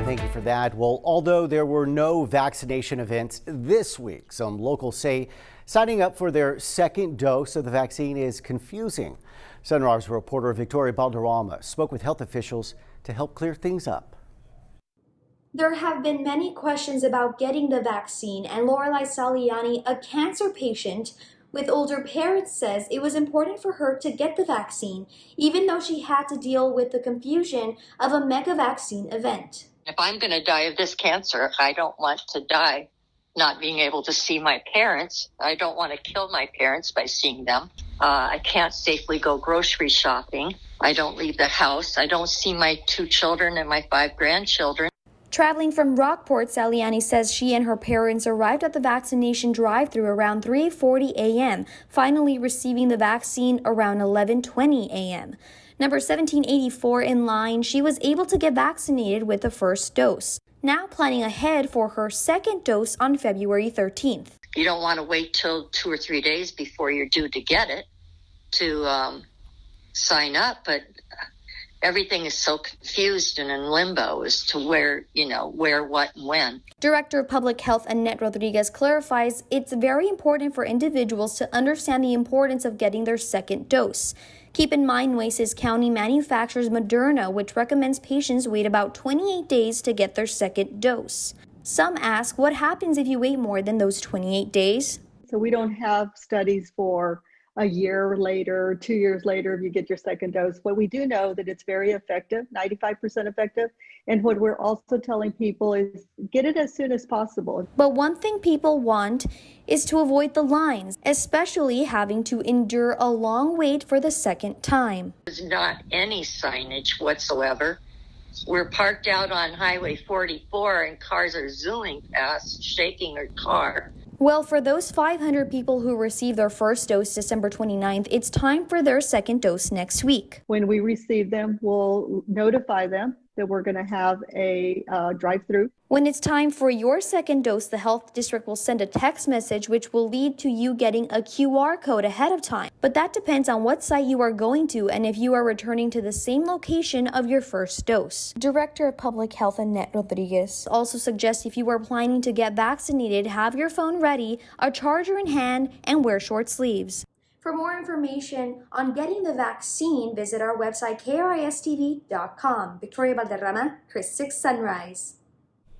Thank you for that. Well, although there were no vaccination events this week, some locals say signing up for their second dose of the vaccine is confusing. Sunrise reporter Victoria Balderrama spoke with health officials to help clear things up. There have been many questions about getting the vaccine, and Lorelei Saliani, a cancer patient with older parents, says it was important for her to get the vaccine, even though she had to deal with the confusion of a mega vaccine event. If I'm going to die of this cancer, I don't want to die not being able to see my parents. I don't want to kill my parents by seeing them. I can't safely go grocery shopping. I don't leave the house. I don't see my 2 children and my 5 grandchildren. Traveling from Rockport, Saliani says she and her parents arrived at the vaccination drive-thru around 3:40 a.m., finally receiving the vaccine around 11:20 a.m. Number 1784 in line, she was able to get vaccinated with the first dose, now planning ahead for her second dose on February 13th. You don't want to wait till 2 or 3 days before you're due to get it to sign up, but everything is so confused and in limbo as to where, what, and when. Director of Public Health Annette Rodriguez clarifies it's very important for individuals to understand the importance of getting their second dose. Keep in mind, Nueces County manufactures Moderna, which recommends patients wait about 28 days to get their second dose. Some ask what happens if you wait more than those 28 days. So we don't have studies for a year later, 2 years later, if you get your second dose. But we do know that it's very effective, 95% effective. And what we're also telling people is get it as soon as possible. But one thing people want is to avoid the lines, especially having to endure a long wait for the second time. There's not any signage whatsoever. We're parked out on Highway 44 and cars are zooming past, shaking their car. Well, for those 500 people who received their first dose December 29th, it's time for their second dose next week. When we receive them, we'll notify them that we're going to have a drive-through. When it's time for your second dose, the health district will send a text message which will lead to you getting a QR code ahead of time. But that depends on what site you are going to and if you are returning to the same location of your first dose. Director of Public Health Annette Rodriguez also suggests if you are planning to get vaccinated, have your phone ready, a charger in hand, and wear short sleeves. For more information on getting the vaccine, visit our website kristv.com. Victoria Balderrama, Chris 6 Sunrise.